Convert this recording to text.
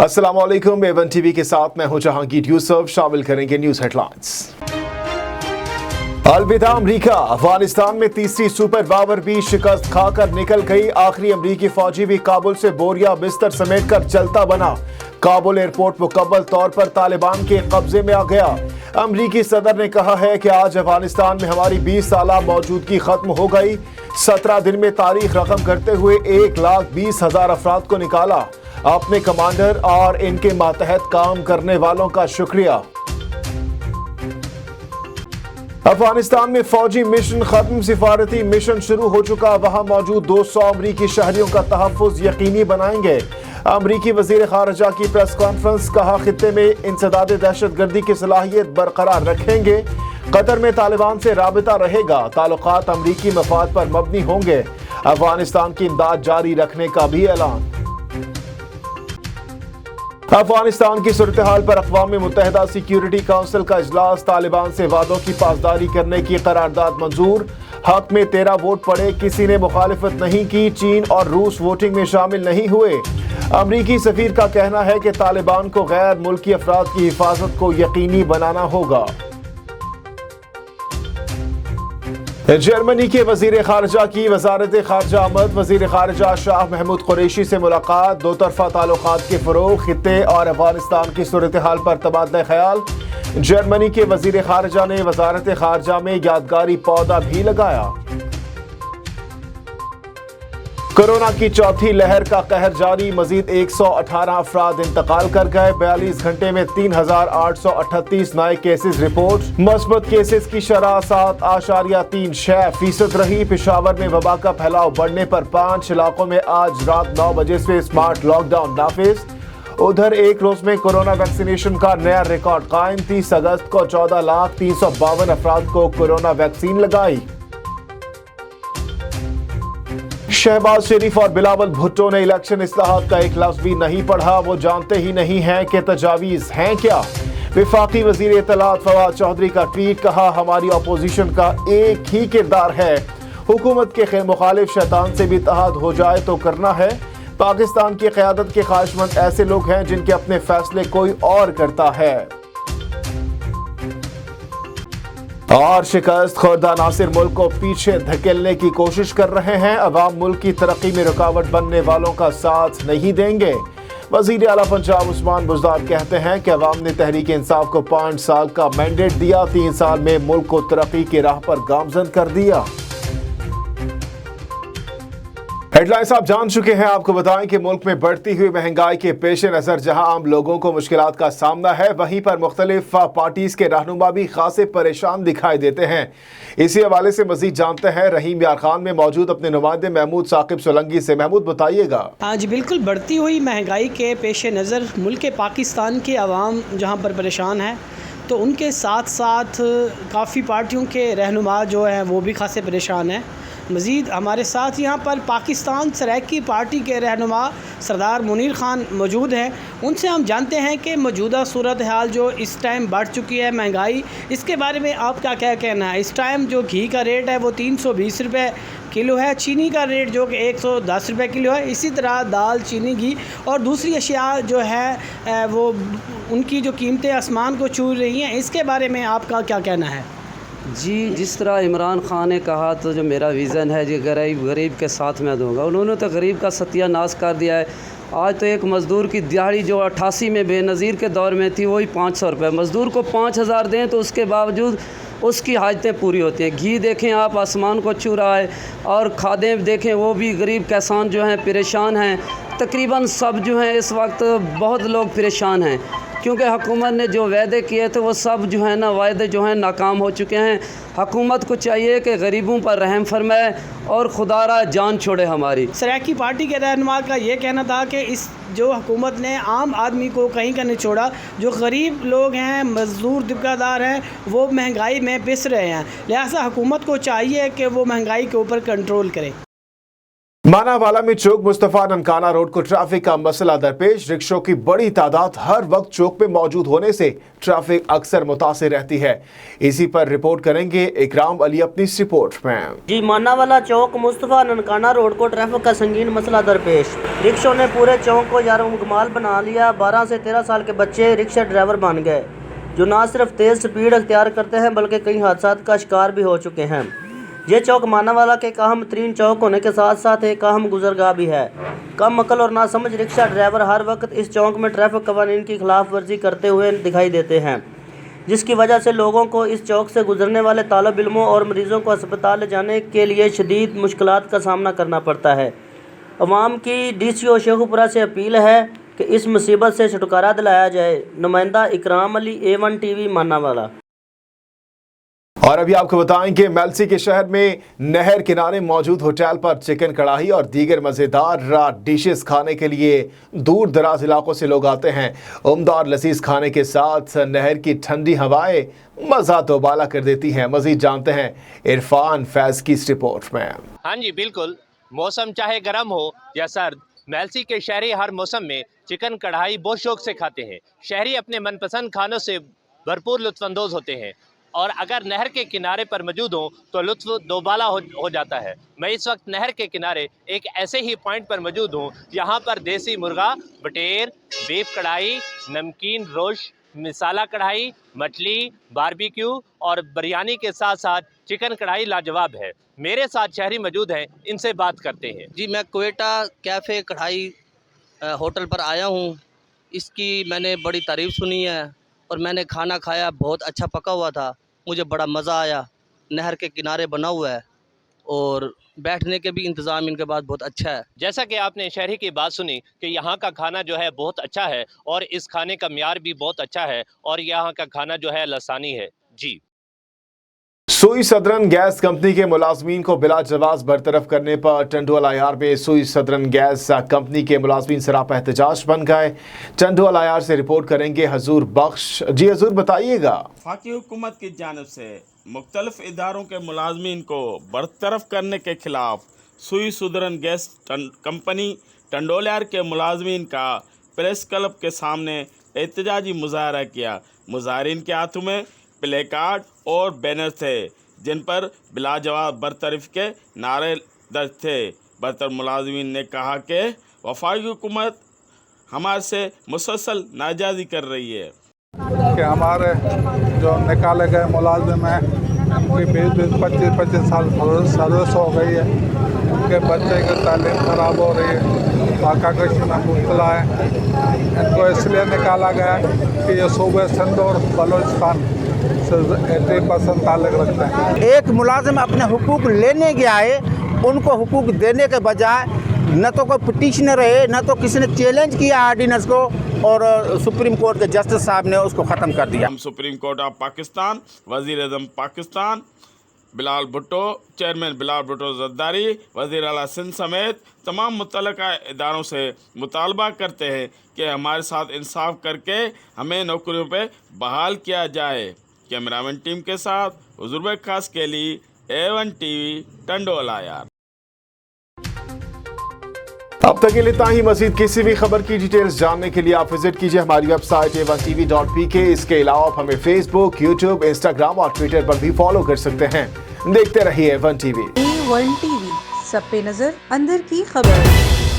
अस्सलामुअलैकुम, Avon TV के साथ मैं हूं जहांगीर यूसुफ। शामिल करेंगे न्यूज हेडलाइंस। अलविदा अमरीका, अफगानिस्तान में तीसरी सुपर पावर भी शिकस्त खाकर निकल गई। आखिरी अमरीकी फौजी भी काबुल से बोरिया बिस्तर समेट कर चलता बना। काबुल एयरपोर्ट मुकम्मल तौर पर तालिबान के कब्जे में आ गया। अमरीकी सदर ने कहा है कि आज अफगानिस्तान में हमारी 20 साला मौजूदगी खत्म हो गई। 17 दिन में तारीख रकम करते हुए 1,20,000 अफराद को निकाला। अपने कमांडर और इनके मातहत काम करने वालों का शुक्रिया। अफगानिस्तान में फौजी मिशन खत्म, सिफारती मिशन शुरू हो चुका। वहां मौजूद 200 अमरीकी शहरियों का तहफ्फुज यकीनी बनाएंगे। अमरीकी वजीर खारजा की प्रेस कॉन्फ्रेंस, कहा खित्ते में इंसदाद दहशतगर्दी की सलाहियत बरकरार रखेंगे। कतर में तालिबान से राबिता रहेगा। ताल्लुकात अमरीकी मफाद पर मबनी होंगे। अफगानिस्तान की इमदाद जारी रखने का भी ऐलान। अफगानिस्तान की सूरत हाल पर अक़वाम मुत्तहिदा सिक्योरिटी काउंसिल का इजलास, तालिबान से वादों की पासदारी करने की करारदाद मंजूर। हक में 13 वोट पड़े, किसी ने मुखालिफत नहीं की। चीन और रूस वोटिंग में शामिल नहीं हुए। अमरीकी सफीर का कहना है कि तालिबान को गैर मुल्की अफराद की हिफाजत को यकीनी बनाना होगा। जर्मनी के वजीर खारजा की वजारत खारजा आमद, वजीर खारजा शाह महमूद कुरैशी से मुलाकात। दो तरफा ताल्लुकात के फरोग, खित्ते और अफगानिस्तान की सूरत हाल पर तबादला ख्याल। जर्मनी के वजीर खारजा ने वजारत खारजा में यादगारी पौधा भी लगाया। कोरोना की चौथी लहर का कहर जारी, मजीद 118 अफराद इंतकाल कर गए। 42 घंटे में 3,838 नए केसेस रिपोर्ट। मस्बत केसेस की शरह 7.36% रही। पेशावर में वबा का फैलाव बढ़ने पर 5 इलाकों में आज रात 9 बजे से स्मार्ट लॉकडाउन नाफिज। उधर एक रोज में कोरोना वैक्सीनेशन का नया रिकॉर्ड कायम। 30 अगस्त को 14,352 अफराद को कोरोना वैक्सीन लगाई। शहबाज शरीफ और बिलावल भुट्टो ने इलेक्शन इस्लाहात का एक लफ्ज भी नहीं पढ़ा। वो जानते ही नहीं हैं कि तजावीज हैं क्या। विफाकी वजीर इत्तलात फवाद चौधरी का ट्वीट, कहा हमारी अपोजिशन का एक ही किरदार है, हुकूमत के मुखालिफ शैतान से भी इत्तेहाद हो जाए तो करना है। पाकिस्तान की क़यादत के ख्वाहिशमंद ऐसे लोग हैं जिनके अपने फैसले कोई और करता है। और शिकस्त खुर्दा नासिर मुल्क को पीछे धकेलने की कोशिश कर रहे हैं। अवाम मुल्क की तरक्की में रुकावट बनने वालों का साथ नहीं देंगे। वजीर आला पंजाब उस्मान बुज़दार कहते हैं कि अवाम ने तहरीक इंसाफ को 5 साल का मैंडेट दिया, 3 साल में मुल्क को तरक्की की राह पर गामजन कर दिया। हेडलाइंस आप जान चुके हैं। आपको बताएं कि मुल्क में बढ़ती हुई महंगाई के पेश नज़र जहां आम लोगों को मुश्किलात का सामना है, वहीं पर मुख्तलिफ पार्टीज के रहनुमा भी खासे परेशान दिखाई देते हैं। इसी हवाले से मजीद जानते हैं रहीम यार खान में मौजूद अपने नुमाइंदे महमूद साकिब सोलंकी से। महमूद बताइएगा। आज बिल्कुल बढ़ती हुई महंगाई के पेश नज़र मुल्क पाकिस्तान के अवाम जहाँ पर परेशान है, तो उनके साथ साथ काफ़ी पार्टियों के रहनुमा जो हैं वो भी खासे परेशान हैं। मज़ीद हमारे साथ यहाँ पर पाकिस्तान सराइकी पार्टी के रहनुमा सरदार मुनीर खान मौजूद हैं। उनसे हम जानते हैं कि मौजूदा सूरत हाल जो इस टाइम बढ़ चुकी है महंगाई, इसके बारे में आपका क्या कहना है। इस टाइम जो घी का रेट है वो 320 रुपये किलो है, चीनी का रेट जो कि 110 रुपये किलो है। इसी तरह दाल, चीनी, घी और दूसरी अशिया जो है वो उनकी जो कीमतें आसमान को छू रही हैं, इसके बारे में आपका क्या कहना है। जी, जिस तरह इमरान खान ने कहा तो जो मेरा विज़न है जी गरीब के साथ मैं दूंगा, उन्होंने तो गरीब का सत्यानाश कर दिया है। आज तो एक मज़दूर की दिहाड़ी जो 88 में बेनज़ीर के दौर में थी वही 500 रुपये, मज़दूर को 5,000 दें तो उसके बावजूद उसकी हाजतें पूरी होती हैं। घी देखें आप आसमान को छू रहा है, और खादें देखें वो भी गरीब किसान जो हैं परेशान हैं। तकरीबन सब जो हैं इस वक्त बहुत लोग परेशान हैं, क्योंकि हुकूमत ने जो वादे किए थे वो सब जो है ना वादे जो हैं नाकाम हो चुके हैं। हुकूमत को चाहिए कि गरीबों पर रहम फरमाए और खुदारा जान छोड़े हमारी। सराइकी पार्टी के रहनुमा का ये कहना था कि इस जो हुकूमत ने आम आदमी को कहीं का नहीं छोड़ा, जो गरीब लोग हैं, मजदूर दुकानदार हैं, वो महंगाई में पिस रहे हैं। लिहाजा हुकूमत को चाहिए कि वो महंगाई के ऊपर कंट्रोल करे। मानावाला में चौक मुस्तफा ननकाना रोड को ट्रैफिक का मसला दरपेश। रिक्शों की बड़ी तादाद हर वक्त चौक पे मौजूद होने से ट्रैफिक अक्सर मुतासिर रहती है। इसी पर रिपोर्ट करेंगे इकराम अली अपनी इस रिपोर्ट में। जी, मानावाला चौक मुस्तफा ननकाना रोड को ट्रैफिक का संगीन मसला दरपेश। रिक्शों ने पूरे चौक को यारमुगमाल बना लिया। 12 से 13 साल के बच्चे रिक्शा ड्राइवर बन गए, जो न सिर्फ तेज़ स्पीड अख्तियार करते हैं बल्कि कई हादसा का शिकार भी हो चुके हैं। ये चौक मानावाला के अहम तरीन चौक होने के साथ साथ एक अहम गुजरगाह भी है। कम अकल और नासमझ रिक्शा ड्राइवर हर वक्त इस चौक में ट्रैफिक कवानीन की खिलाफ वर्जी करते हुए दिखाई देते हैं, जिसकी वजह से लोगों को इस चौक से गुजरने वाले तालिब इल्मों और मरीज़ों को अस्पताल ले जाने के लिए शदीद मुश्किलात का सामना करना पड़ता है। अवाम की DCO शेखुपुरा से अपील है कि इस मुसीबत से छुटकारा दिलाया जाए। नुमाइंदा इकराम अली, A1 TV मानावाला। और अभी आपको बताएं कि मेलसी के शहर में नहर किनारे मौजूद होटल पर चिकन कढ़ाई और दीगर मज़ेदार डिशेस खाने के लिए दूर दराज इलाकों से लोग आते हैं। उम्दा और लजीज खाने के साथ नहर की ठंडी हवाएं मज़ा दोबाला कर देती हैं। मज़ीद जानते हैं इरफान फैज़ की इस रिपोर्ट में। हाँ जी बिल्कुल, मौसम चाहे गर्म हो या सर्द, मेलसी के शहरी हर मौसम में चिकन कढ़ाई बहुत शौक से खाते हैं। शहरी अपने मनपसंद खानों से भरपूर लुत्फ़अंदोज़ होते हैं और अगर नहर के किनारे पर मौजूद हो तो लुत्फ़ दोबाला हो जाता है। मैं इस वक्त नहर के किनारे एक ऐसे ही पॉइंट पर मौजूद हूँ यहाँ पर देसी मुर्गा, बटेर, बीफ कढ़ाई, नमकीन रोश, मिसाला कढ़ाई, मछली, बारबेक्यू और बिरयानी के साथ साथ चिकन कढ़ाई लाजवाब है। मेरे साथ शहरी मौजूद हैं, इनसे बात करते हैं। जी, मैं क्वेटा कैफ़े कढ़ाई होटल पर आया हूँ। इसकी मैंने बड़ी तारीफ़ सुनी है और मैंने खाना खाया, बहुत अच्छा पका हुआ था, मुझे बड़ा मज़ा आया। नहर के किनारे बना हुआ है और बैठने के भी इंतज़ाम इनके पास बहुत अच्छा है। जैसा कि आपने शहरी की बात सुनी कि यहाँ का खाना जो है बहुत अच्छा है और इस खाने का म्यार भी बहुत अच्छा है और यहाँ का खाना जो है लसानी है। जी, सुई सदरन गैस कंपनी के मुलाजमीन को बिला जवाब बरतरफ करने पर टंडोल IR में सुई सदरन गैस कंपनी के मुलाजमीन सरापा एहतजाज बन गए। टंडोल IR से रिपोर्ट करेंगे हजूर बख्श। जी हजूर, बताइएगा। वफाकी हुकूमत की जानिब से मुख्तलिफ इदारों के मुलाजमीन को बरतरफ करने के खिलाफ सुई सदरन गैस कंपनी टंडोल IR के मुलाजमीन का प्रेस क्लब के सामने एहतजाजी मुजाहरा किया। मुजाहरीन के हाथों में प्ले कार्ड और बैनर थे जिन पर बिला जवाब बरतरफ के नारे दर्ज थे। बरतर मुलाजमीन ने कहा कि वफाकी हुकूमत हमारे से मुसलसल नाजायज़ी कर रही है कि हमारे जो निकाले गए मुलाजिम हैं उनकी 20-25 साल सर्विस हो गई है, उनके बच्चे की तालीम ख़राब हो रही है, फाका कशी में मुब्तला है। इनको इसलिए निकाला गया कि ये सूबे सिंध और बलूचिस्तान से 80% ताल्लुक़ रखते हैं। एक मुलाजिम अपने हुकूक लेने गया है, उनको हुकूक देने के बजाय न तो कोई पिटिशनर है न तो किसी ने चैलेंज किया ऑर्डिनेंस को और सुप्रीम कोर्ट के जस्टिस साहब ने उसको ख़त्म कर दिया। हम सुप्रीम कोर्ट ऑफ पाकिस्तान, वज़ीर आज़म पाकिस्तान बिलाल भुट्टो, चेयरमैन बिलाल भुट्टो ज़रदारी, वज़ीर आला सिंध समेत तमाम मुतल्लिका इदारों से मुतालबा करते हैं कि हमारे साथ इंसाफ करके हमें नौकरियों पे बहाल किया जाए। कैमरामैन टीम के साथ हुजूर खास के लिए A1 TV टंडोल IR। अब तक के लिए इतना ही। मजीद किसी भी खबर की डिटेल्स जानने के लिए आप विजिट कीजिए हमारी वेबसाइट a1tv.pk। इसके अलावा आप हमें फेसबुक, यूट्यूब, इंस्टाग्राम और ट्विटर पर भी फॉलो कर सकते हैं। देखते रहिए A1 TV। A1 TV, सब पे नजर, अंदर की खबर।